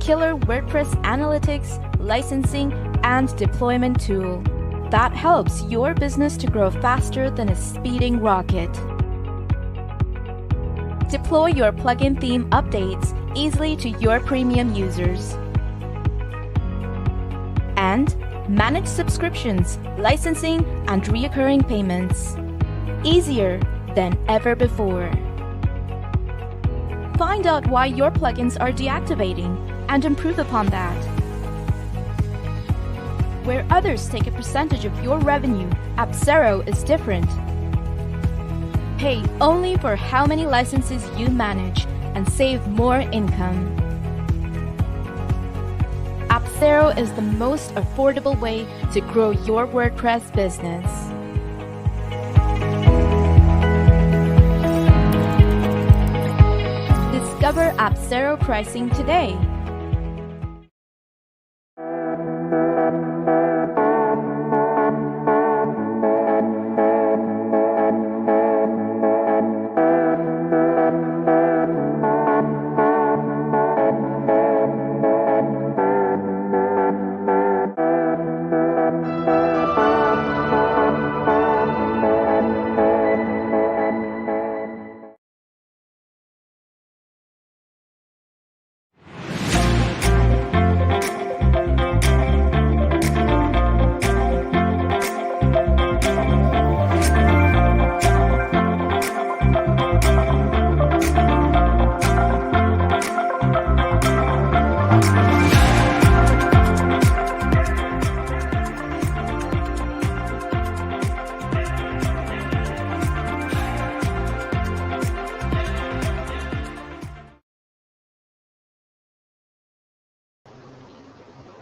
killer WordPress analytics, licensing, and deployment tool that helps your business to grow faster than a speeding rocket. Deploy your plugin theme updates easily to your premium users. And manage subscriptions, licensing, and recurring payments easier than ever before. Find out why your plugins are deactivating and improve upon that. Where others take a percentage of your revenue, Apcero is different. Pay only for how many licenses you manage and save more income. Apcero is the most affordable way to grow your WordPress business. Discover Apcero pricing today.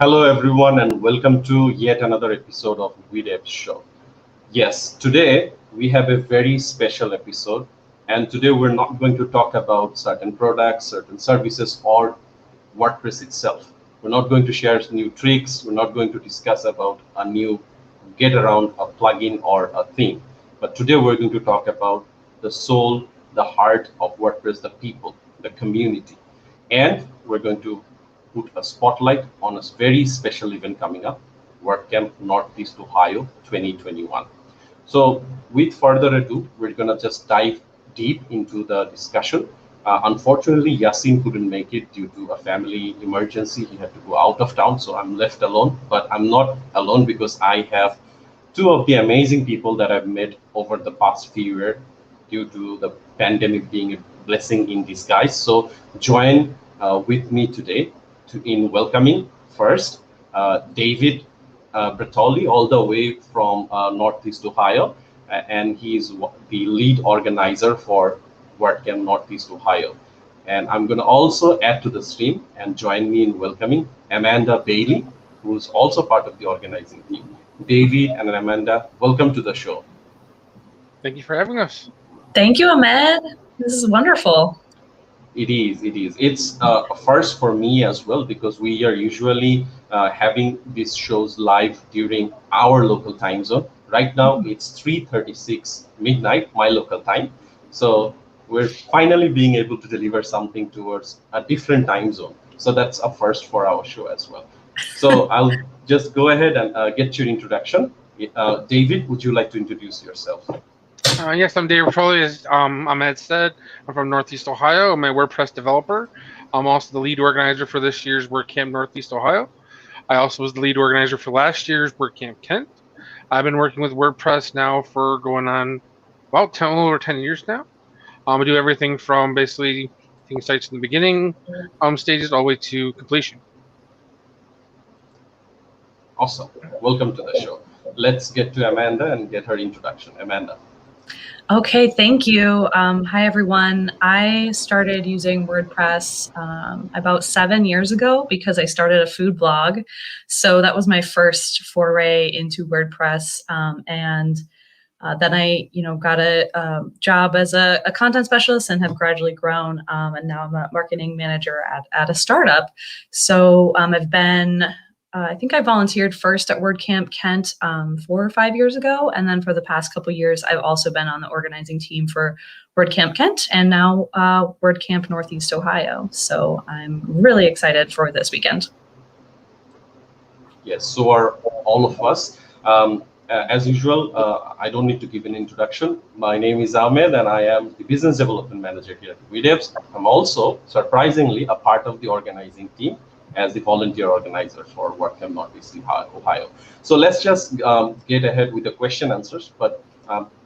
Hello everyone and welcome to yet another episode of weDevs show. Yes, today we have a very special episode, and today we're not going to talk about certain products, certain services, or WordPress itself. We're not going to share new tricks. We're not going to discuss about a new get around a plugin or a theme. But today we're going to talk about the soul, the heart of WordPress, the people, the community. And we're going to put a spotlight on a very special event coming up, WordCamp Northeast Ohio 2021. So with further ado, we're going to just dive deep into the discussion. Unfortunately, Yeasin couldn't make it due to a family emergency. He had to go out of town, so I'm left alone. But I'm not alone because I have two of the amazing people that I've met over the past few years due to the pandemic being a blessing in disguise. So join with me today in welcoming first David Bertoli, all the way from Northeast Ohio, and he's the lead organizer for WordCamp Northeast Ohio. And I'm going to also add to the stream and join me in welcoming Amanda Bailey, who's also part of the organizing team. David and Amanda, welcome to the show. Thank you for having us. Thank you, Ahmed. This is wonderful. It is. It's a first for me as well, because we are usually having these shows live during our local time zone. Right now, it's 3:36 midnight, my local time. So we're finally being able to deliver something towards a different time zone. So that's a first for our show as well. So I'll just go ahead and get your introduction. David, would you like to introduce yourself? Yes, I'm David Bertoli, as Ahmed said. I'm from Northeast Ohio. I'm a WordPress developer. I'm also the lead organizer for this year's WordCamp Northeast Ohio. I also was the lead organizer for last year's WordCamp Kent. I've been working with WordPress now for going on about over 10 years now. I do everything from basically taking sites in the beginning stages all the way to completion. Awesome. Welcome to the show. Let's get to Amanda and get her introduction. Amanda. Okay, thank you. Hi, everyone. I started using WordPress about 7 years ago because I started a food blog. So that was my first foray into WordPress. And then I, got a job as a content specialist and have gradually grown. And now I'm a marketing manager at a startup. So I've been I think I volunteered first at WordCamp Kent 4 or 5 years ago. And then for the past couple of years, I've also been on the organizing team for WordCamp Kent and now WordCamp Northeast Ohio. So I'm really excited for this weekend. Yes, so are all of us. As usual, I don't need to give an introduction. My name is Ahmed, and I am the Business Development Manager here at weDevs. I'm also, surprisingly, a part of the organizing team as the volunteer organizer for WordCamp Northeast Ohio. So let's just get ahead with the question answers, but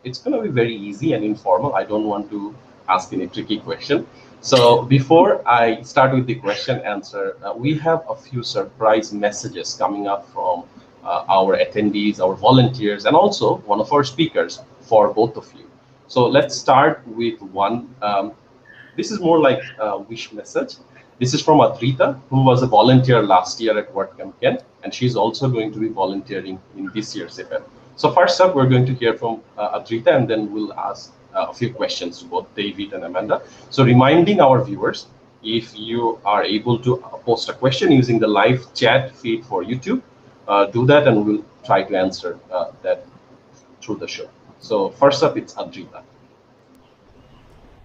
it's going to be very easy and informal. I don't want to ask any tricky question. So before I start with the question answer, we have a few surprise messages coming up from our attendees, our volunteers, and also one of our speakers for both of you. So let's start with one. This is more like a wish message. This is from Adrita, who was a volunteer last year at WordCamp Kent, and she's also going to be volunteering in this year's event. So first up, we're going to hear from Adrita, and then we'll ask a few questions to both David and Amanda. So reminding our viewers, if you are able to post a question using the live chat feed for YouTube, do that, and we'll try to answer that through the show. So first up, it's Adrita.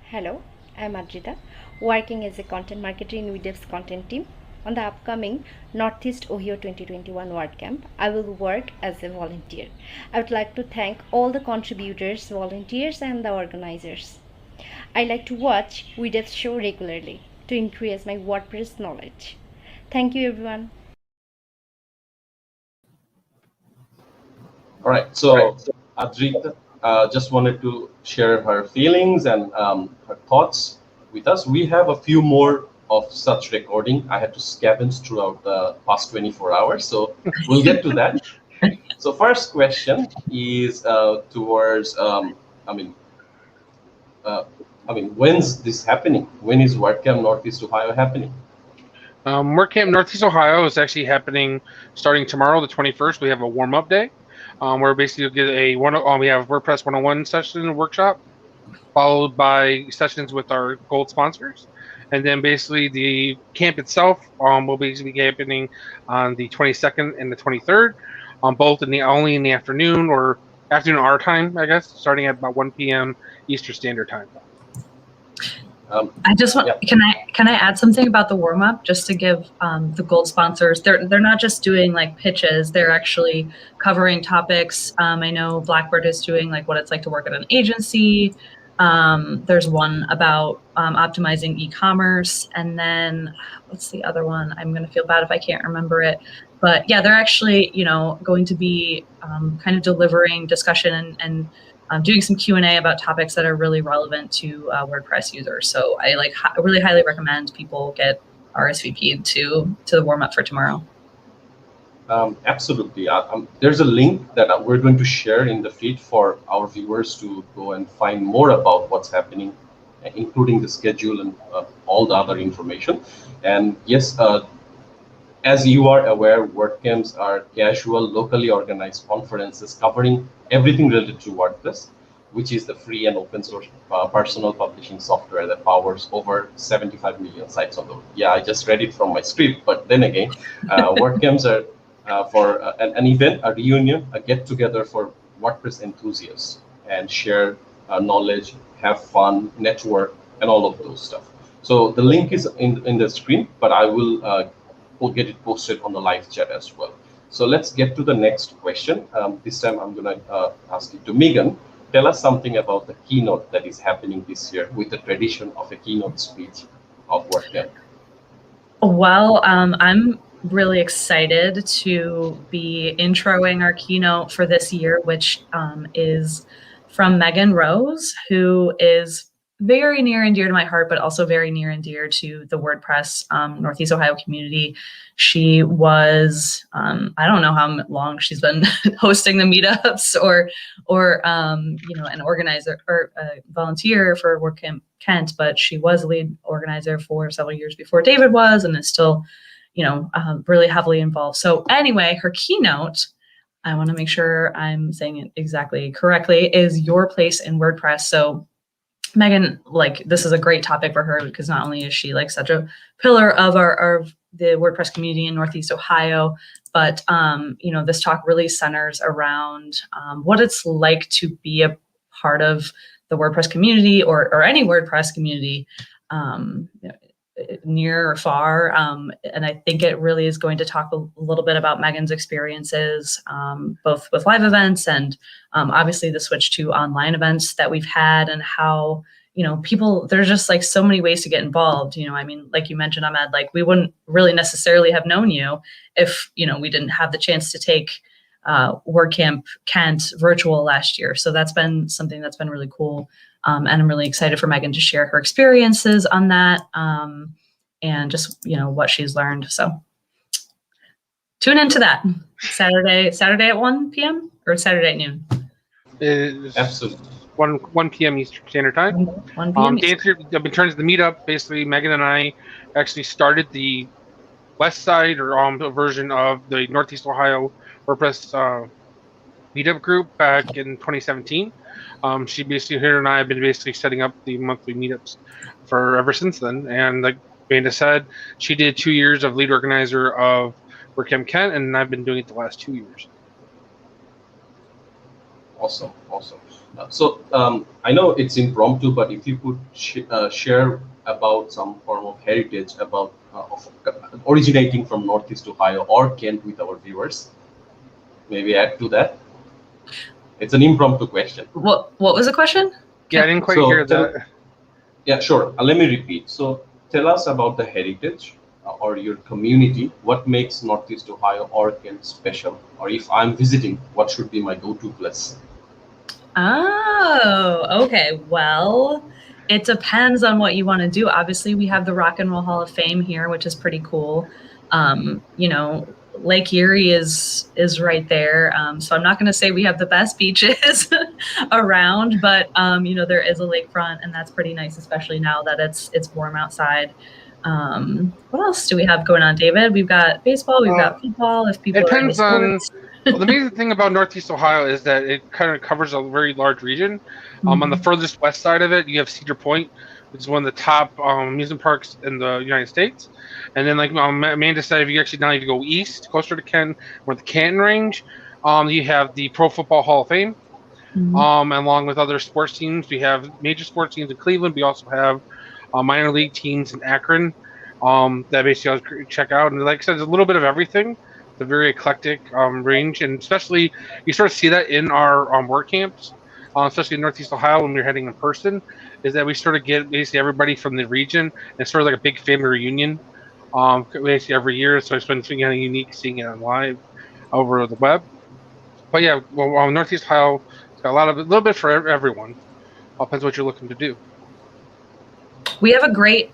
Hello, I'm Adrita, working as a content marketer in weDevs content team. On the upcoming Northeast Ohio 2021 WordCamp, I will work as a volunteer. I would like to thank all the contributors, volunteers, and the organizers. I like to watch weDevs show regularly to increase my WordPress knowledge. Thank you, everyone. All right, so Adrita just wanted to share her feelings and her thoughts with us. We have a few more of such recording. I had to scavenge throughout the past 24 hours, so we'll get to that. So first question is towards, when's this happening? When is WordCamp Northeast Ohio happening? WordCamp Northeast Ohio is actually happening starting tomorrow, the 21st. We have a warm-up day. Where basically you'll get we have WordPress 101 session and workshop, followed by sessions with our gold sponsors. And then basically the camp itself will basically be happening on the 22nd and the 23rd, both only in the afternoon or afternoon our time, I guess, starting at about 1 p.m. Eastern Standard Time. I just want, yeah. Can I add something about the warm up just to give the gold sponsors? They're not just doing like pitches; they're actually covering topics. I know Blackbird is doing like what it's like to work at an agency. There's one about optimizing e-commerce, and then what's the other one? I'm going to feel bad if I can't remember it. But yeah, they're actually going to be kind of delivering discussion and doing some Q&A about topics that are really relevant to WordPress users. So I really highly recommend people get RSVP'd to the warm up for tomorrow. Absolutely. There's a link that we're going to share in the feed for our viewers to go and find more about what's happening, including the schedule and all the other information. And yes, as you are aware, WordCamps are casual, locally organized conferences covering everything related to WordPress, which is the free and open source personal publishing software that powers over 75 million sites on the web. Yeah, I just read it from my script, but then again, WordCamps are for an event, a reunion, a get-together for WordPress enthusiasts and share knowledge, have fun, network, and all of those stuff. So the link is in the screen, but I will we'll get it posted on the live chat as well. So let's get to the next question. This time I'm going to ask it to Megan. Tell us something about the keynote that is happening this year with the tradition of a keynote speech of WordCamp. Well, I'm really excited to be introing our keynote for this year, which is from Megan Rose, who is very near and dear to my heart, but also very near and dear to the WordPress Northeast Ohio community. She was, I don't know how long she's been hosting the meetups or an organizer or a volunteer for WordCamp Kent, but she was a lead organizer for several years before David was, and is still, really heavily involved. So anyway, her keynote, I want to make sure I'm saying it exactly correctly, is Your Place in WordPress. So Megan, this is a great topic for her because not only is she such a pillar of the WordPress community in Northeast Ohio, but this talk really centers around what it's like to be a part of the WordPress community or any WordPress community, near or far. And I think it really is going to talk a little bit about Megan's experiences, both with live events and obviously the switch to online events that we've had, and how, people, there's just like so many ways to get involved. I mean, like you mentioned, Ahmed, like we wouldn't really necessarily have known you if, we didn't have the chance to take WordCamp Kent virtual last year. So that's been something that's been really cool. And I'm really excited for Megan to share her experiences on that, and just, what she's learned. So tune into that Saturday at 1 p.m. or Saturday at noon. Absolutely. 1 p.m. Eastern Standard Time. 1 p.m. In terms of the meetup, basically Megan and I actually started the west side or version of the Northeast Ohio WordPress meetup group back in 2017. Her and I have been basically setting up the monthly meetups for ever since then. And like Amanda said, she did 2 years of lead organizer of WordCamp Kent, and I've been doing it the last 2 years. Awesome. So I know it's impromptu, but if you could share about some form of heritage about of originating from Northeast Ohio or Kent with our viewers, maybe add to that. It's an impromptu question. What was the question? Yeah, I didn't quite hear that. Yeah, sure. Let me repeat. So tell us about the heritage or your community. What makes Northeast Ohio or Kent special? Or if I'm visiting, what should be my go-to place? Oh, okay. Well, it depends on what you want to do. Obviously, we have the Rock and Roll Hall of Fame here, which is pretty cool. Lake Erie is right there. So I'm not going to say we have the best beaches around, but there is a lakefront, and that's pretty nice, especially now that it's warm outside. What else do we have going on, David? We've got baseball, we've got football. If people it depends on. Well, the amazing thing about Northeast Ohio is that it kind of covers a very large region. On the furthest west side of it, you have Cedar Point, which is one of the top amusement parks in the United States. And then, like Amanda said, if you actually now you go east, closer to Kent, or the Canton Range, you have the Pro Football Hall of Fame. Along with other sports teams, we have major sports teams in Cleveland. We also have minor league teams in Akron that basically I'll check out. And like I said, there's a little bit of everything. It's a very eclectic range, and especially you sort of see that in our WordCamps, especially in Northeast Ohio when we're heading in person, is that we sort of get basically everybody from the region, and it's sort of like a big family reunion basically every year. So it's been kind of unique seeing it on live over the web. But yeah, well, Northeast Ohio, it's got a little bit for everyone. All depends what you're looking to do. We have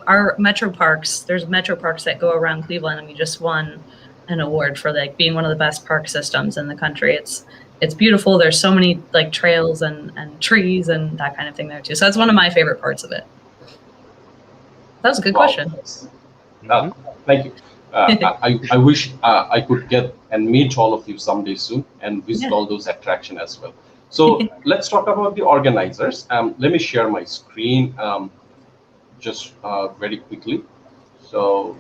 our metro parks. There's metro parks that go around Cleveland, and we just won an award for like being one of the best park systems in the country. It's beautiful. There's so many like trails and trees and that kind of thing there too. So that's one of my favorite parts of it. That was a good question. Thank you. I wish I could get and meet all of you someday soon and visit all those attractions as well. So let's talk about the organizers. Let me share my screen just very quickly. So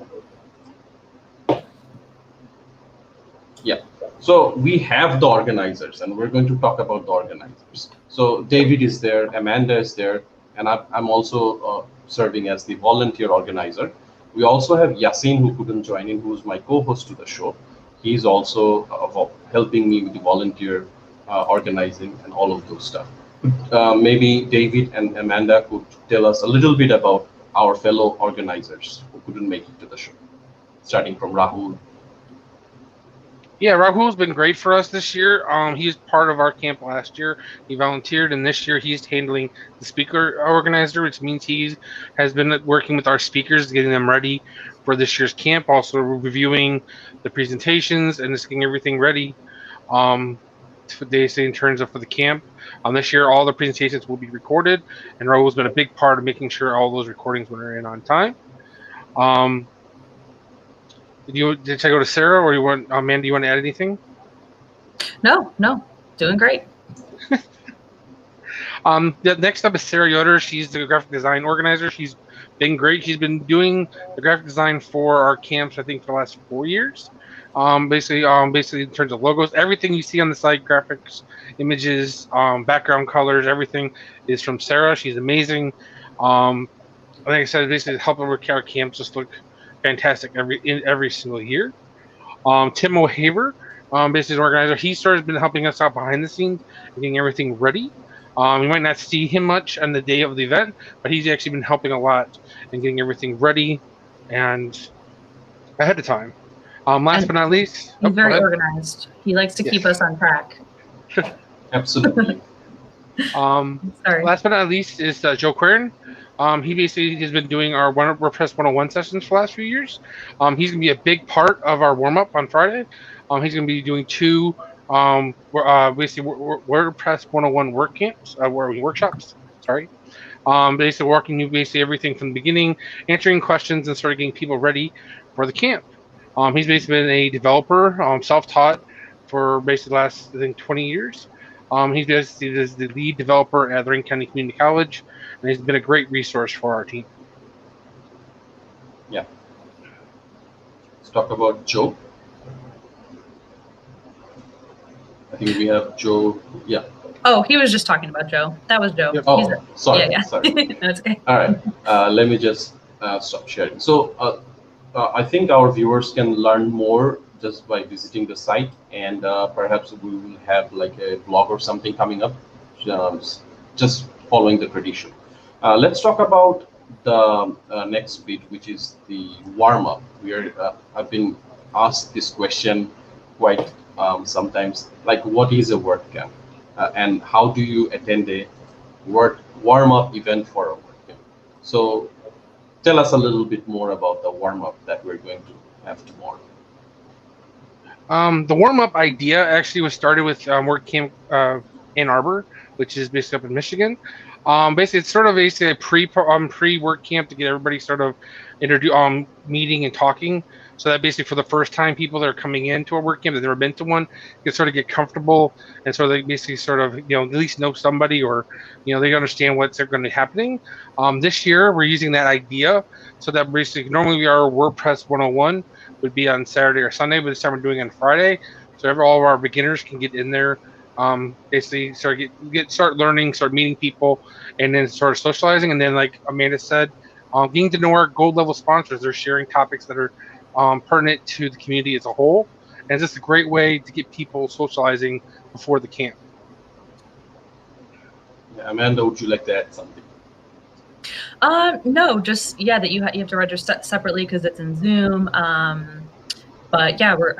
yeah, so we have the organizers, and we're going to talk about the organizers. So David is there, Amanda is there, and I'm also serving as the volunteer organizer. We also have Yeasin, who couldn't join in, who's my co-host to the show. He's also helping me with the volunteer organizing and all of those stuff. Maybe David and Amanda could tell us a little bit about our fellow organizers who couldn't make it to the show, starting from Rahul. Yeah, Rahul's been great for us this year. He's part of our camp last year. He volunteered, and this year he's handling the speaker organizer, which means he has been working with our speakers, getting them ready for this year's camp, also reviewing the presentations and just getting everything ready in terms of for the camp. This year, all the presentations will be recorded, and Rahul's been a big part of making sure all those recordings were in on time. Did I go to Sarah, or you want Amanda? You want to add anything? No, doing great. Next up is Sarah Yoder. She's the graphic design organizer. She's been great. She's been doing the graphic design for our camps, I think, for the last 4 years. Basically in terms of logos, everything you see on the site, graphics, images, background colors, everything is from Sarah. She's amazing. Like I said, basically helping our camps just look fantastic every single year. Tim O'Haver, basically an organizer, he started been helping us out behind the scenes and getting everything ready. You might not see him much on the day of the event, but he's actually been helping a lot and getting everything ready and ahead of time. Last And but not least, he's go very ahead. organized. He likes to keep Yes. us on track. Absolutely. Sorry. Last but not least is Joe Quinn. He basically has been doing our WordPress 101 sessions for the last few years. He's going to be a big part of our warm up on Friday. He's going to be doing two basically WordPress 101 workshops. Sorry. Basically working you basically everything from the beginning, answering questions and sort of getting people ready for the camp. He's basically been a developer, self-taught for basically the last, I think, 20 years. He's basically the lead developer at Lorraine County Community College, and he's been a great resource for our team. Yeah. Let's talk about Joe. I think we have Joe. Yeah. Oh, he was just talking about Joe. That was Joe. Yep. Oh, sorry. Yeah. Sorry. That's okay. All right. Let me just stop sharing. So I think our viewers can learn more just by visiting the site, and perhaps we will have like a blog or something coming up, just following the tradition. Let's talk about the next bit, which is the warm-up. I've been asked this question quite sometimes, like what is a WordCamp, and how do you attend a warm-up event for a WordCamp? So tell us a little bit more about the warm-up that we're going to have tomorrow. The warm-up idea actually was started with WordCamp Ann Arbor, which is based up in Michigan. Basically, it's sort of basically a pre-WordCamp to get everybody sort of meeting and talking. So that basically for the first time, people that are coming into a WordCamp that never been to one can sort of get comfortable and sort of they basically sort of at least know somebody or they understand what's going to be happening. This year we're using that idea so that basically normally our WordPress 101 would be on Saturday or Sunday, but this time we're doing it on Friday, so all of our beginners can get in there. Basically start learning, start meeting people, and then start socializing. And then, like Amanda said, getting to know our gold level sponsors. They're sharing topics that are pertinent to the community as a whole, and it's just a great way to get people socializing before the camp. Yeah, Amanda, would you like to add something? No, just that you have to register separately because it's in Zoom. But yeah, we're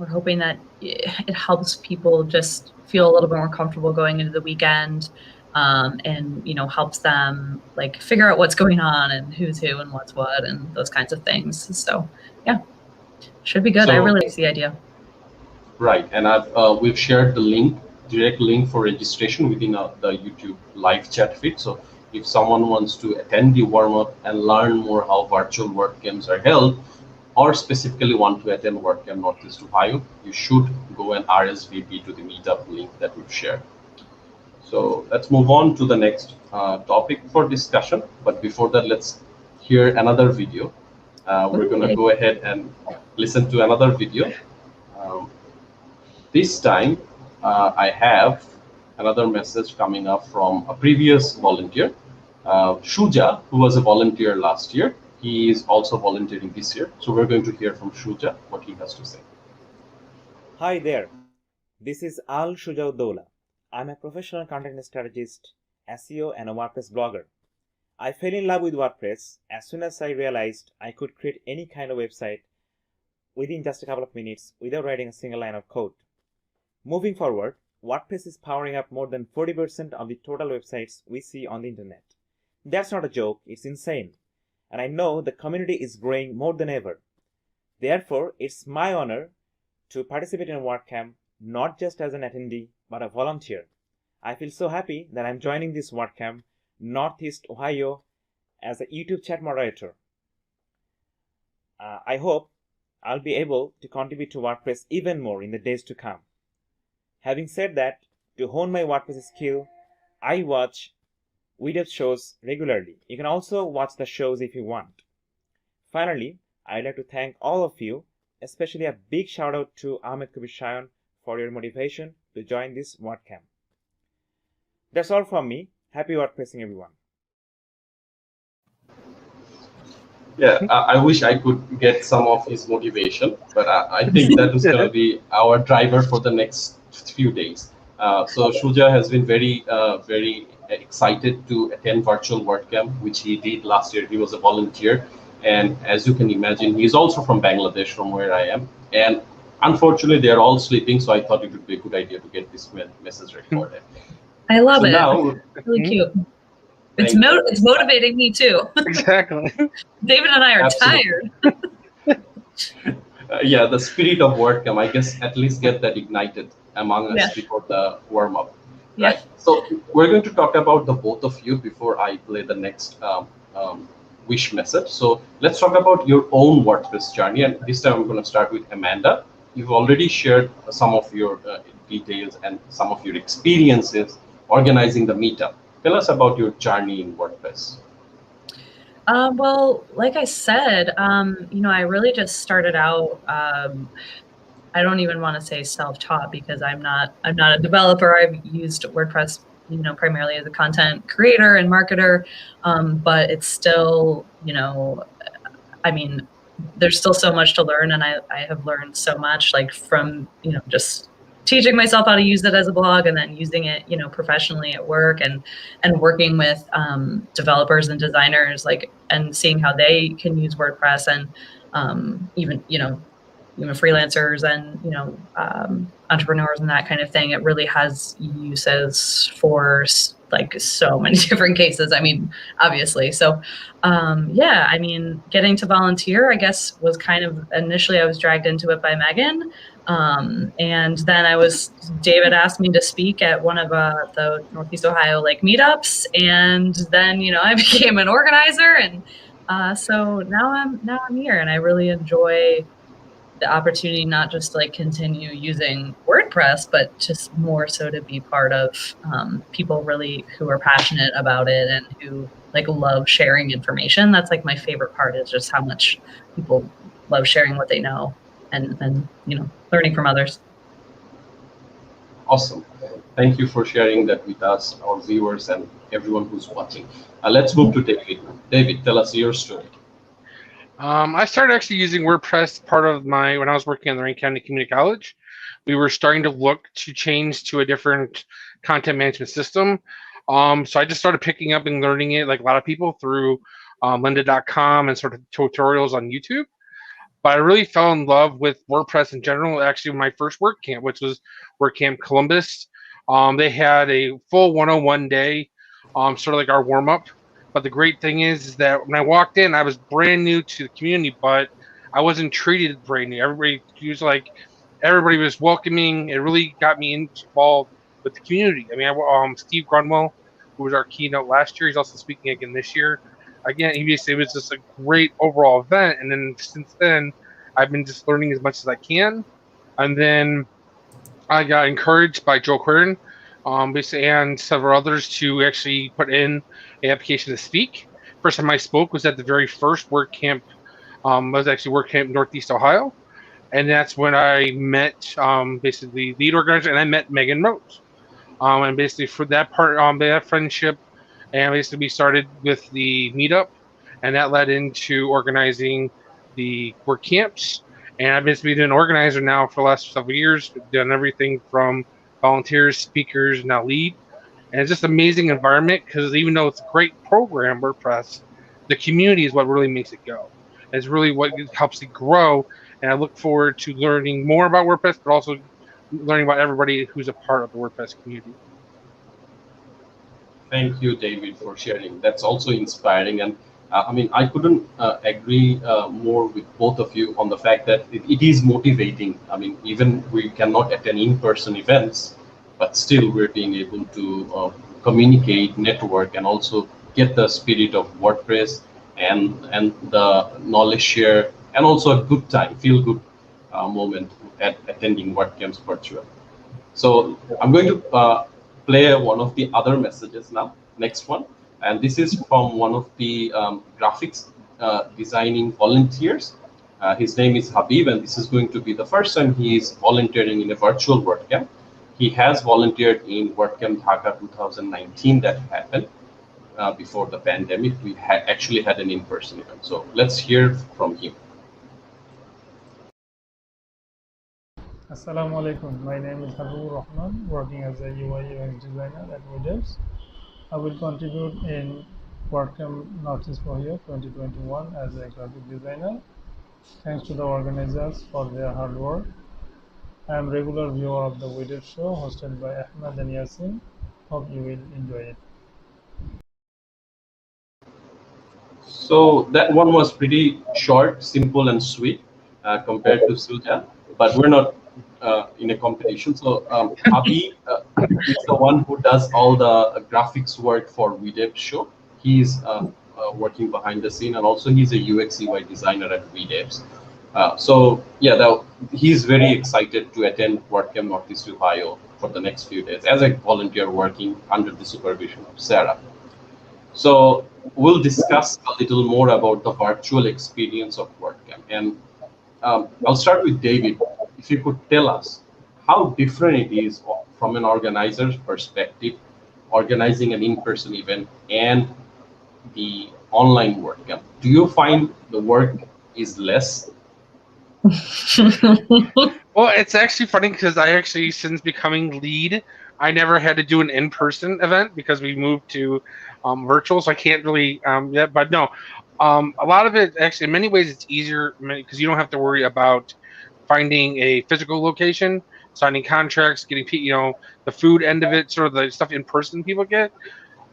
hoping that it helps people just feel a little bit more comfortable going into the weekend, and helps them like figure out what's going on and who's who and what's what and those kinds of things. So yeah, should be good. I really like the idea. Right, and we've shared the direct link for registration within the YouTube live chat feed. So if someone wants to attend the warm-up and learn more how virtual WordCamps are held, or specifically want to attend WordCamp Northeast Ohio, you should go and RSVP to the meetup link that we've shared. So let's move on to the next topic for discussion. But before that, let's hear another video. We're going to go ahead and listen to another video. This time, I have another message coming up from a previous volunteer, Shuja, who was a volunteer last year. He is also volunteering this year. So we're going to hear from Shuja what he has to say. Hi there. This is Al Shuja. I'm a professional content strategist, SEO, and a WordPress blogger. I fell in love with WordPress as soon as I realized I could create any kind of website within just a couple of minutes without writing a single line of code. Moving forward, WordPress is powering up more than 40% of the total websites we see on the internet. That's not a joke, it's insane. And I know the community is growing more than ever. Therefore, it's my honor to participate in WordCamp, not just as an attendee, but a volunteer. I feel so happy that I'm joining this WordCamp Northeast Ohio as a YouTube chat moderator. I hope I'll be able to contribute to WordPress even more in the days to come. Having said that, to hone my WordPress skill, I watch weDevs shows regularly. You can also watch the shows if you want. Finally, I'd like to thank all of you. especially a big shout out to Ahmed for your motivation to join this WordCamp. That's all from me. Happy WordPressing, everyone. Yeah, I wish I could get some of his motivation, but I think that is going to be our driver for the next few days. So Shuja has been very excited to attend virtual WordCamp, which he did last year. He was a volunteer. And as you can imagine, he's also from Bangladesh, from where I am. And unfortunately, they're all sleeping, so I thought it would be a good idea to get this message recorded. I love so it. Now, really cute. It's motivating me too. Exactly. David and I are Absolutely. tired. Yeah, the spirit of WordCamp, I guess, at least get that ignited among us before the warm-up. Yeah. Right. So we're going to talk about the both of you before I play the next wish message. So let's talk about your own WordPress journey. And this time I'm going to start with Amanda. You've already shared some of your details and some of your experiences organizing the meetup. Tell us about your journey in WordPress. Well, like I said, I really just started out. I don't even want to say self-taught because I'm not a developer. I've used WordPress, primarily as a content creator and marketer, but it's still, there's still so much to learn, and I have learned so much, like from just teaching myself how to use it as a blog, and then using it, professionally at work, and working with developers and designers, and seeing how they can use WordPress, and even freelancers and entrepreneurs and that kind of thing. It really has uses for so many different cases. Obviously. So getting to volunteer, I guess, was kind of initially I was dragged into it by Megan. And then David asked me to speak at one of the Northeast Ohio meetups, and then I became an organizer, and so now I'm here, and I really enjoy the opportunity not just to continue using WordPress, but just more so to be part of people really who are passionate about it and who love sharing information. That's my favorite part, is just how much people love sharing what they know and learning from others. Awesome. Thank you for sharing that with us, our viewers, and everyone who's watching. Let's move to David. David, tell us your story. I started actually using WordPress when I was working on the Rankin County Community College. We were starting to look to change to a different content management system. So I just started picking up and learning it, like a lot of people, through lynda.com and sort of tutorials on YouTube. But I really fell in love with WordPress in general, actually, my first WordCamp, which was WordCamp Columbus. They had a full 101 day, sort of like our warm-up. But the great thing is that when I walked in, I was brand new to the community, but I wasn't treated brand new. Everybody was welcoming. It really got me involved with the community. Steve Grodwell, who was our keynote last year, he's also speaking again this year. Again, it was just a great overall event. And then since then, I've been just learning as much as I can. And then I got encouraged by Joe Quinn, and several others to actually put in an application to speak. First time I spoke was at the very first WordCamp. Was actually WordCamp Northeast Ohio, and that's when I met basically the lead organizer, and I met Megan Rose. And basically for that part, that friendship, and basically we started with the meetup, and that led into organizing the WordCamps. And I've basically been an organizer now for the last several years, done everything from volunteers, speakers, now lead. And it's just an amazing environment, because even though it's a great program, WordPress, the community is what really makes it go. It's really what helps it grow. And I look forward to learning more about WordPress, but also learning about everybody who's a part of the WordPress community. Thank you, David, for sharing. That's also inspiring. And I couldn't agree more with both of you on the fact that it is motivating. Even we cannot attend in-person events, but still we're being able to communicate, network, and also get the spirit of WordPress and the knowledge share, and also a good time, feel good moment at attending WordCamps virtual. So I'm going to play one of the other messages now, next one. And this is from one of the graphics designing volunteers. His name is Habib, and this is going to be the first time he is volunteering in a virtual WordCamp. He has volunteered in WordCamp Dhaka 2019 that happened before the pandemic. We actually had an in-person event. So let's hear from him. Assalamu alaikum. My name is Habibur Rahman, working as a UI UX designer at WordEvs. I will contribute in WordCamp Northeast Ohio 2021 as a graphic designer. Thanks to the organizers for their hard work. I am regular viewer of the WordEvs show hosted by Ahmed and Yeasin. Hope you will enjoy it. So that one was pretty short, simple, and sweet compared to Sultan, but we're not in a competition. So Habib is the one who does all the graphics work for WordEvs show. He's working behind the scene, and also he's a UX UI designer at WordEvs. So yeah, he's very excited to attend WordCamp Northeast Ohio for the next few days as a volunteer working under the supervision of Sarah. So we'll discuss a little more about the virtual experience of WordCamp. And I'll start with David. If you could tell us how different it is from an organizer's perspective, organizing an in-person event and the online WordCamp. Do you find the work is less? Well, it's actually funny because I actually, since becoming lead, I never had to do an in-person event because we moved to virtual, so I can't really yet. But no, a lot of it actually, in many ways, it's easier because you don't have to worry about finding a physical location, signing contracts, getting the food end of it, sort of the stuff in person people get.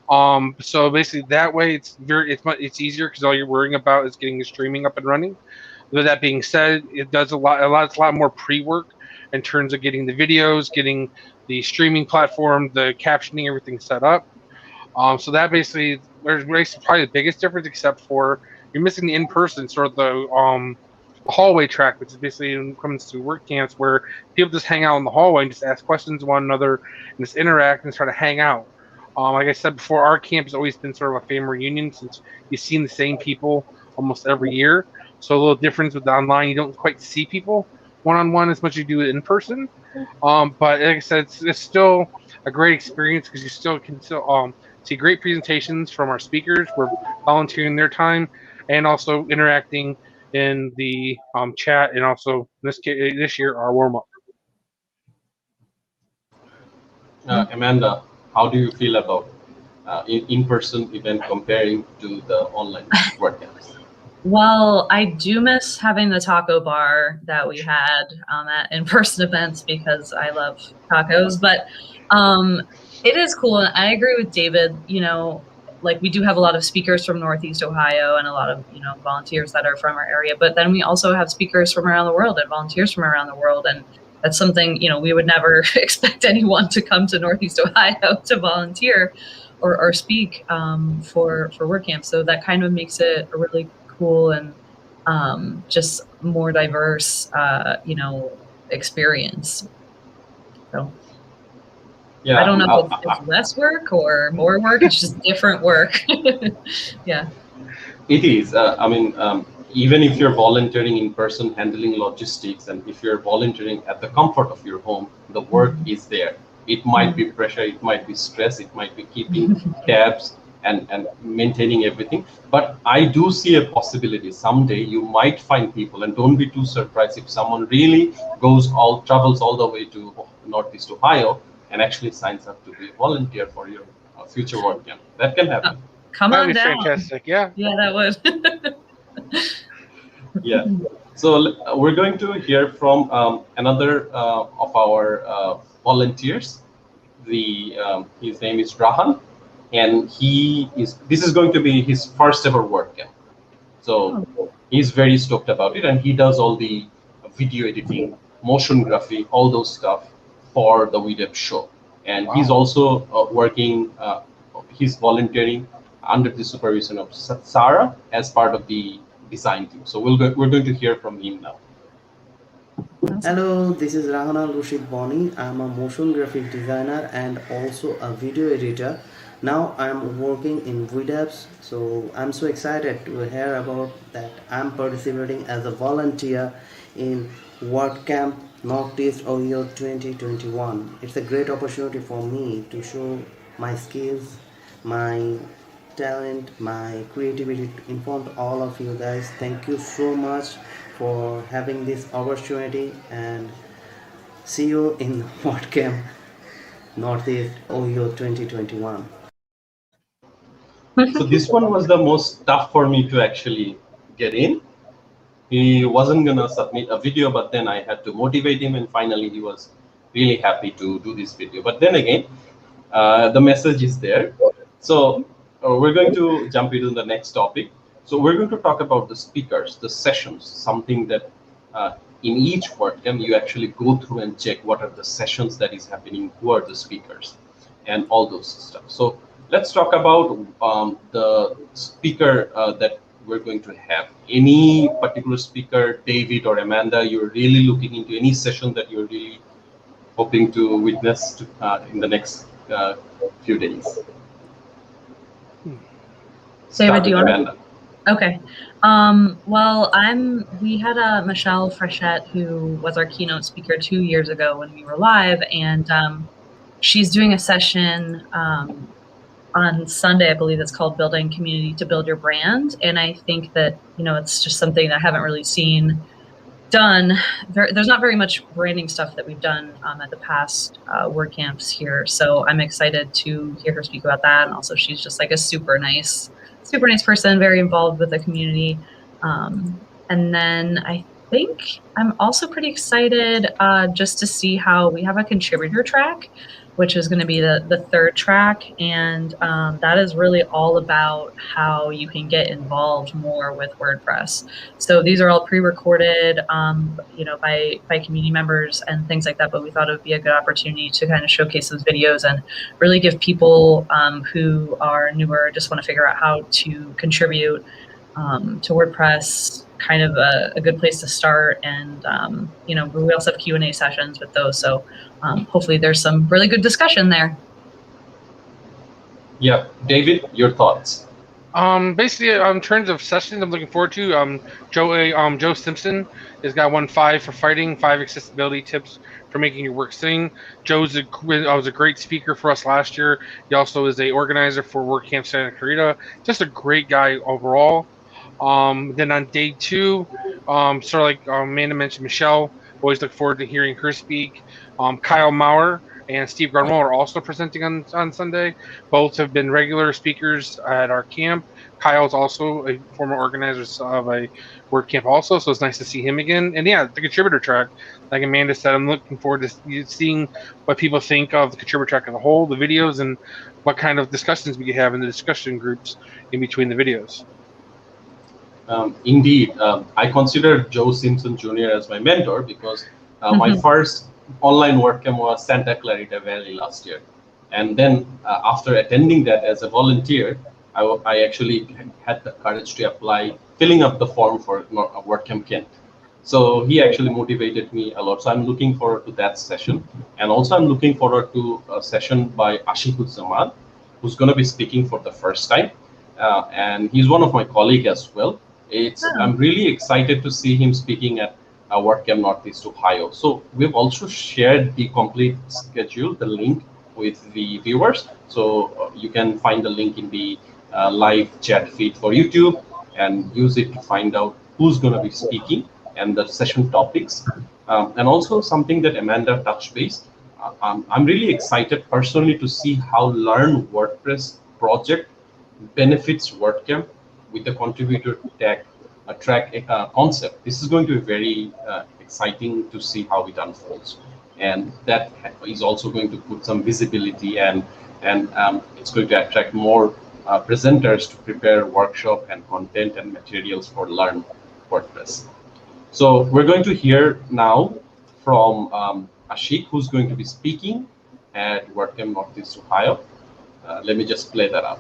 So basically, that way it's easier because all you're worrying about is getting the streaming up and running. With that being said, it does a lot more pre-work in terms of getting the videos, getting the streaming platform, the captioning, everything set up. So that basically, there's probably the biggest difference, except for you're missing the in-person, sort of the hallway track, which is basically when it comes to WordCamps where people just hang out in the hallway and just ask questions to one another and just interact and try to hang out. Like I said before, our camp has always been sort of a family reunion since you've seen the same people almost every year. So a little difference with the online, you don't quite see people one-on-one as much as you do in person. But like I said, it's still a great experience because you still can see great presentations from our speakers. We're volunteering their time and also interacting in the chat, and also this year our warm-up. Amanda, how do you feel about in-person event comparing to the online WordCamps? Well, I do miss having the taco bar that we had at in-person events because I love tacos, but it is cool. And I agree with David, like we do have a lot of speakers from Northeast Ohio and a lot of, volunteers that are from our area, but then we also have speakers from around the world and volunteers from around the world. And that's something, we would never expect anyone to come to Northeast Ohio to volunteer or speak for WordCamp. So that kind of makes it a really cool and just more diverse, experience. So yeah, I don't know if it's less work or more work. It's just different work. Yeah. It is. Even if you're volunteering in person, handling logistics, and if you're volunteering at the comfort of your home, the work is there. It might be pressure, it might be stress, it might be keeping tabs and maintaining everything. But I do see a possibility someday you might find people, and don't be too surprised if someone really travels all the way to Northeast Ohio and actually signs up to be a volunteer for your future WordCamp. That can happen. Come on down. Fantastic, yeah. Yeah, that would. Yeah. So we're going to hear from another of our volunteers. His name is Rahan, and this is going to be his first ever WordCamp. So he's very stoked about it, and he does all the video editing, motion graphic, all those stuff for the WordEvs show. And he's also he's volunteering under the supervision of Sarah as part of the design team. So we're going to hear from him now. Hello, this is Rahana Rushid Boni. I'm a motion graphic designer and also a video editor. Now I'm working in weDevs, so I'm so excited to hear about that. I'm participating as a volunteer in WordCamp Northeast Ohio 2021. It's a great opportunity for me to show my skills, my talent, my creativity in front of all of you guys. Thank you so much for having this opportunity, and see you in WordCamp Northeast Ohio 2021. So this one was the most tough for me to actually get in. He wasn't gonna submit a video, but then I had to motivate him, and finally he was really happy to do this video. But then again, the message is there. So we're going to jump into the next topic. So we're going to talk about the speakers, the sessions, something that in each WordCamp you actually go through and check what are the sessions that is happening, who are the speakers, and all those stuff. So let's talk about the speaker that we're going to have. Any particular speaker, David or Amanda, you're really looking into any session that you're really hoping to witness in the next few days? David, do you want Amanda. Okay. Well, we had a Michelle Frechette who was our keynote speaker 2 years ago when we were live, and she's doing a session on Sunday, I believe it's called Building Community to Build Your Brand. And I think that, it's just something that I haven't really seen done. There's not very much branding stuff that we've done at the past WordCamps here. So I'm excited to hear her speak about that. And also she's just like a super nice person, very involved with the community. And then I think I'm also pretty excited just to see how we have a contributor track, which is going to be the third track. And that is really all about how you can get involved more with WordPress. So these are all pre-recorded, by community members and things like that. But we thought it would be a good opportunity to kind of showcase those videos and really give people who are newer, just want to figure out how to contribute to WordPress, kind of a good place to start. And we also have Q&A sessions with those, so hopefully there's some really good discussion there. Yeah, David, your thoughts? Basically, in terms of sessions I'm looking forward to, Joe Simpson has got 5 for fighting, 5 accessibility tips for making your work sing. Joe's was a great speaker for us last year. He also is a organizer for WordCamp Santa Clarita. Just a great guy overall. Then on day 2, sort of like Amanda mentioned, Michelle, always look forward to hearing her speak. Kyle Maurer and Steve Grodwell are also presenting on Sunday. Both have been regular speakers at our camp. Kyle's also a former organizer of a WordCamp also, so it's nice to see him again. And yeah, the contributor track, like Amanda said, I'm looking forward to seeing what people think of the contributor track as a whole, the videos, and what kind of discussions we can have in the discussion groups in between the videos. Indeed, I consider Joe Simpson Jr. as my mentor because my first online WordCamp was Santa Clarita Valley last year. And then after attending that as a volunteer, I actually had the courage to apply, filling up the form for WordCamp Kent. So he actually motivated me a lot. So I'm looking forward to that session. And also I'm looking forward to a session by Ashiquzzaman, who's going to be speaking for the first time. And he's one of my colleagues as well. I'm really excited to see him speaking at WordCamp Northeast Ohio. So we've also shared the complete schedule, the link with the viewers. So you can find the link in the live chat feed for YouTube and use it to find out who's going to be speaking and the session topics. And also something that Amanda touched base. I'm really excited personally to see how Learn WordPress project benefits WordCamp with the contributor track concept. This is going to be very exciting to see how it unfolds, and that is also going to put some visibility and it's going to attract more presenters to prepare workshop and content and materials for Learn WordPress. So we're going to hear now from Ashiq, who's going to be speaking at WordCamp Northeast Ohio. Let me just play that up.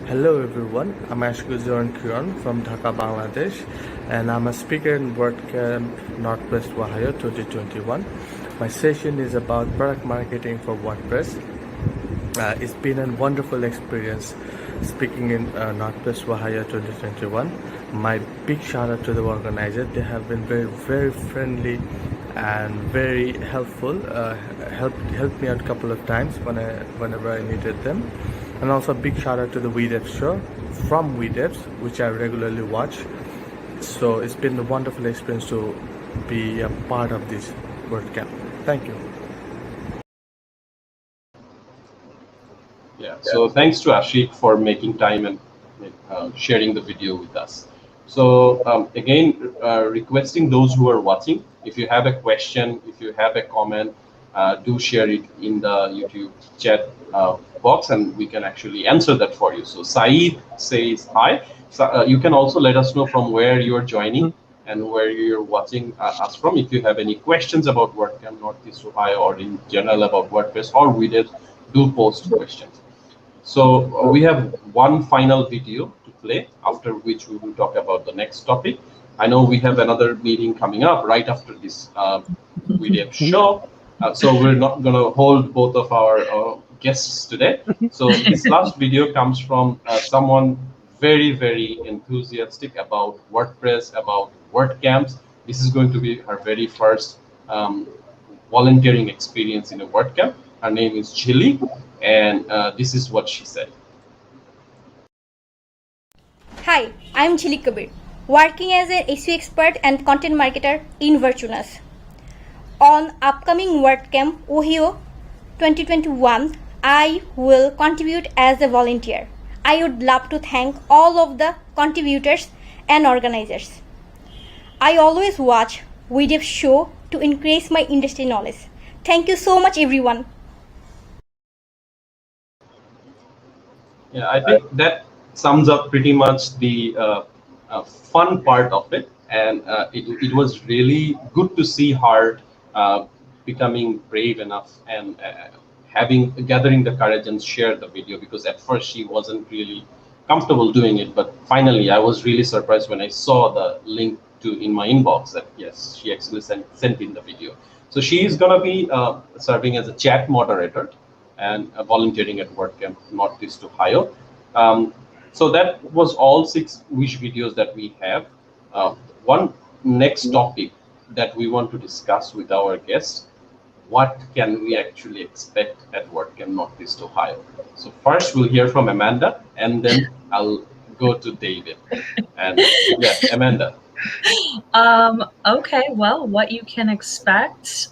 Hello everyone, I'm Ahmed from Dhaka, Bangladesh, and I'm a speaker in WordCamp Northwest Ohio 2021. My session is about product marketing for WordPress. It's been a wonderful experience speaking in Northwest Ohio 2021. My big shout out to the organizer. They have been very friendly and very helpful. Helped me out a couple of times whenever I needed them. And also a big shout out to the WeDevs show from WeDevs, which I regularly watch. So it's been a wonderful experience to be a part of this WordCamp. Thank you. Yeah, so thanks to Ashik for making time and sharing the video with us. So again, requesting those who are watching, if you have a question, if you have a comment, do share it in the YouTube chat box and we can actually answer that for you. So Saeed says hi. So, you can also let us know from where you're joining and where you're watching us from. If you have any questions about WordCamp Northeast Ohio or in general about WordPress or WeDevs, do post questions. So we have one final video to play, after which we will talk about the next topic. I know we have another meeting coming up right after this WeDevs show. So we're not going to hold both of our guests today. So this last video comes from someone very enthusiastic about WordPress, about WordCamps. This is going to be her very first volunteering experience in a WordCamp. Her name is Chili, and this is what she said. Hi, I'm Chili Kabir, working as an SEO expert and content marketer in Virtuous. On upcoming WordCamp Ohio 2021, I will contribute as a volunteer. I would love to thank all of the contributors and organizers. I always watch WeDevs show to increase my industry knowledge. Thank you so much, everyone. Yeah, I think that sums up pretty much the fun part of it, and it was really good to see her becoming brave enough and gathering the courage and share the video, because at first she wasn't really comfortable doing it, but finally I was really surprised when I saw the link in my inbox that yes, she actually sent in the video. So she is going to be serving as a chat moderator and volunteering at WordCamp Northeast Ohio. So that was all 6 wish videos that we have. One next topic that we want to discuss with our guests: what can we actually expect at WordCamp Northeast Ohio? So first we'll hear from Amanda, and then I'll go to David. And yeah, Amanda. Okay, well, what you can expect,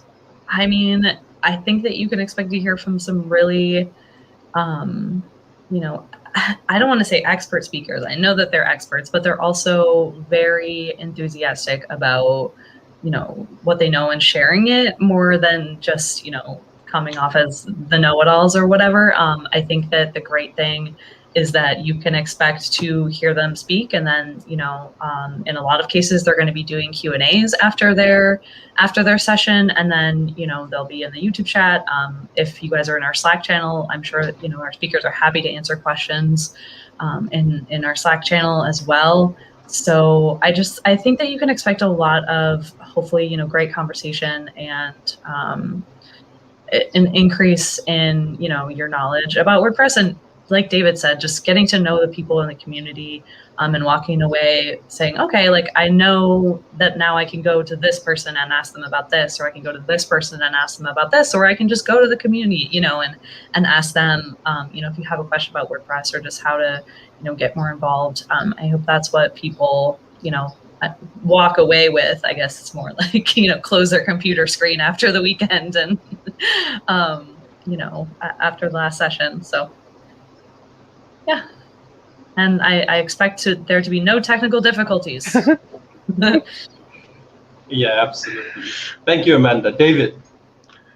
I mean, I think that you can expect to hear from some really, you know, I don't want to say expert speakers. I know that they're experts, but they're also very enthusiastic about, you know, what they know and sharing it more than just, you know, coming off as the know-it-alls or whatever. I think that the great thing is that you can expect to hear them speak, and then, you know, in a lot of cases they're going to be doing Q&As after their session, and then, you know, they'll be in the YouTube chat. If you guys are in our Slack channel, I'm sure that, you know, our speakers are happy to answer questions in our Slack channel as well. So I think that you can expect a lot of, hopefully, you know, great conversation and an increase in, you know, your knowledge about WordPress, and like David said, just getting to know the people in the community and walking away saying, okay, like I know that now I can go to this person and ask them about this, or I can go to this person and ask them about this, or I can just go to the community, you know, and ask them, you know, if you have a question about WordPress or just how to, you know, get more involved. I hope that's what people, you know, walk away with. I guess it's more like, you know, close their computer screen after the weekend and, you know, after the last session. So yeah, and I expect there to be no technical difficulties. Yeah, absolutely. Thank you, Amanda. David.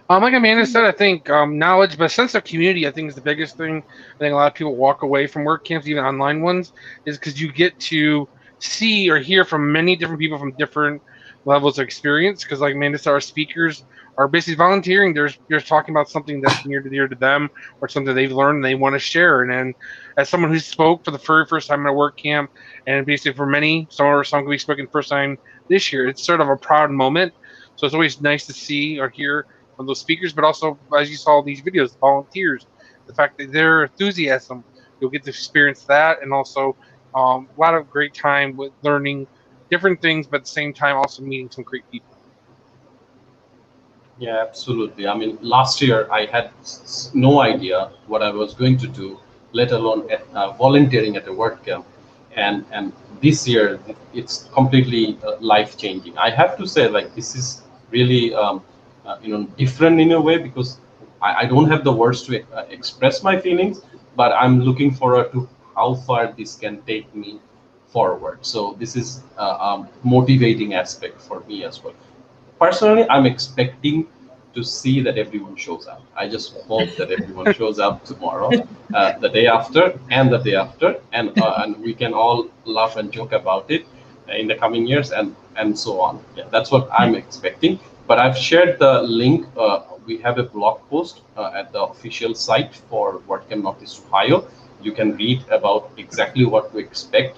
Like Amanda said, I think knowledge, but sense of community, I think, is the biggest thing. I think a lot of people walk away from WordCamps, even online ones, is because you get to see or hear from many different people from different levels of experience. Because like Amanda said, our speakers are basically volunteering. They're talking about something that's near to them, or something they've learned and they want to share. And then, as someone who spoke for the very first time at a WordCamp, and basically for many, some can be spoken first time this year, it's sort of a proud moment. So it's always nice to see or hear from those speakers, but also, as you saw these videos, volunteers the fact that their enthusiasm, you'll get to experience that, and also a lot of great time with learning different things, but at the same time also meeting some great people. Yeah, absolutely. I mean, last year I had no idea what I was going to do, let alone volunteering at a WordCamp, and this year it's completely life changing. I have to say, like, this is really different in a way, because I don't have the words to express my feelings, but I'm looking forward to how far this can take me forward. So this is a motivating aspect for me as well. Personally, I'm expecting to see that everyone shows up. I just hope that everyone shows up tomorrow, the day after, and the day after, and we can all laugh and joke about it in the coming years, and so on. Yeah, that's what I'm expecting. But I've shared the link. We have a blog post at the official site for WordCamp Northeast Ohio. You can read about exactly what we expect.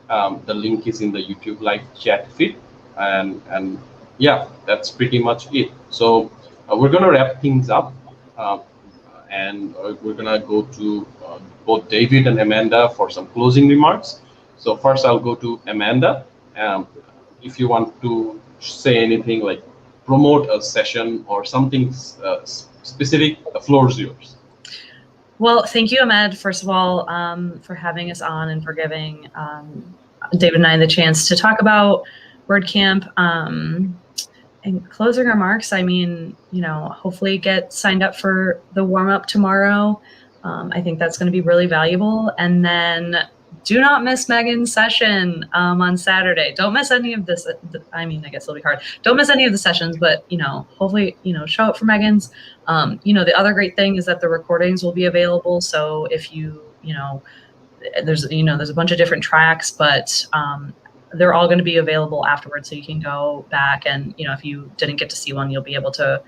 The link is in the YouTube live chat feed, and yeah, that's pretty much it. So we're gonna wrap things up, and we're gonna go to both David and Amanda for some closing remarks. So first, I'll go to Amanda. If you want to say anything, like promote a session or something specific, the floor is yours. Well, thank you, Ahmed, first of all, for having us on and for giving David and I the chance to talk about WordCamp. And closing remarks, I mean, hopefully get signed up for the warm-up tomorrow. I think that's going to be really valuable. And then do not miss Megan's session on Saturday. Don't miss any of this. I mean, I guess it'll be hard. Don't miss any of the sessions, but, hopefully, show up for Megan's. The other great thing is that the recordings will be available. So if there's a bunch of different tracks, but they're all going to be available afterwards, so you can go back and if you didn't get to see one, you'll be able to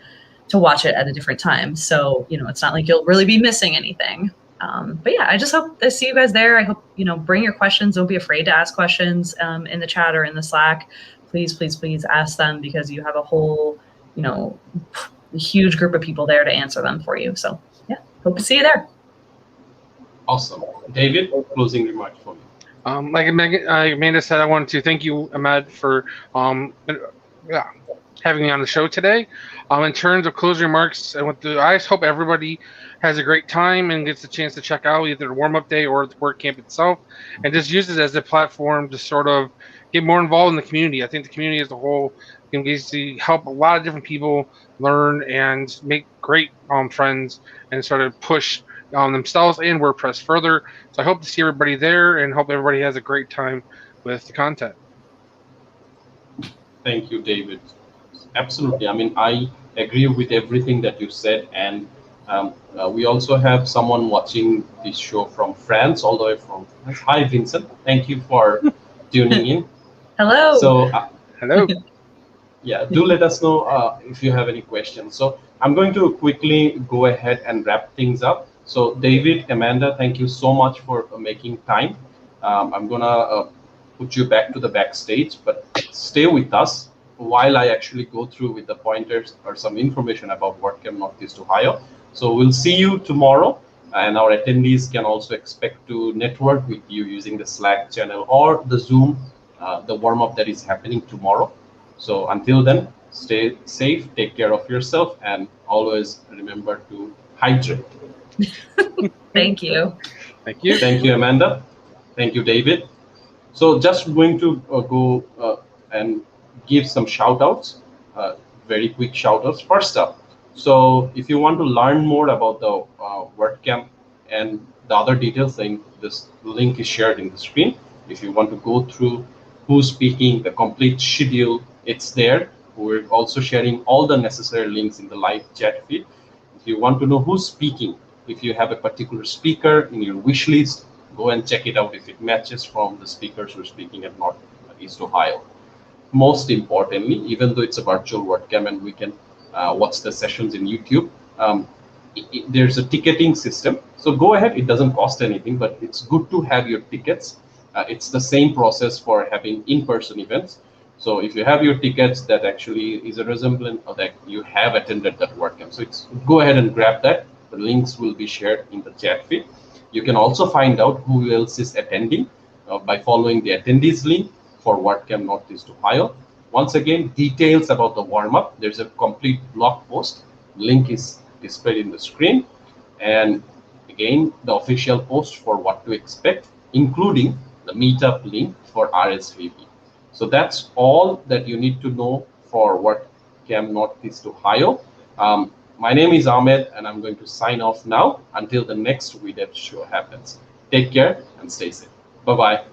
watch it at a different time. So it's not like you'll really be missing anything. But yeah, I just hope to see you guys there. I hope bring your questions. Don't be afraid to ask questions in the chat or in the Slack. Please ask them, because you have a whole huge group of people there to answer them for you. So yeah, hope to see you there. Awesome. David, closing remarks for me. Like Amanda said, I wanted to thank you, Ahmed, for having me on the show today. In terms of closing remarks, I just hope everybody has a great time and gets a chance to check out either the warm-up day or the WordCamp itself, and just use it as a platform to sort of get more involved in the community. I think the community as a whole can basically help a lot of different people learn and make great friends and sort of push themselves and WordPress further. So I hope to see everybody there, and hope everybody has a great time with the content. Thank you, David. Absolutely. I mean, I agree with everything that you said, and we also have someone watching this show from France, all the way from France. Hi, Vincent. Thank you for tuning in. Hello. So, hello. Yeah, do let us know if you have any questions. So I'm going to quickly go ahead and wrap things up. So David, Amanda, thank you so much for making time. I'm gonna put you back to the backstage, but stay with us while I actually go through with the pointers or some information about WordCamp Northeast Ohio. So we'll see you tomorrow, and our attendees can also expect to network with you using the Slack channel or the Zoom, the warm-up that is happening tomorrow. So until then, stay safe, take care of yourself, and always remember to hydrate. Thank you. Thank you. Thank you, Amanda. Thank you, David. So just going to go and give some shout outs, very quick shout outs. First up, so if you want to learn more about the WordCamp and the other details, then this link is shared in the screen. If you want to go through who's speaking, the complete schedule, it's there. We're also sharing all the necessary links in the live chat feed. If you want to know who's speaking, if you have a particular speaker in your wish list, go and check it out if it matches from the speakers who are speaking at Northeast Ohio. Most importantly, even though it's a virtual WordCamp and we can watch the sessions in YouTube, there's a ticketing system. So go ahead, it doesn't cost anything, but it's good to have your tickets. It's the same process for having in-person events. So if you have your tickets, that actually is a resemblance of that you have attended that WordCamp. So go ahead and grab that. The links will be shared in the chat feed. You can also find out who else is attending by following the attendees link for WordCamp Northeast Ohio. Once again, details about the warm-up. There's a complete blog post. Link is displayed in the screen. And again, the official post for what to expect, including the meetup link for RSVP. So that's all that you need to know for WordCamp Northeast Ohio. My name is Ahmed, and I'm going to sign off now until the next WeDevs show happens. Take care and stay safe. Bye-bye.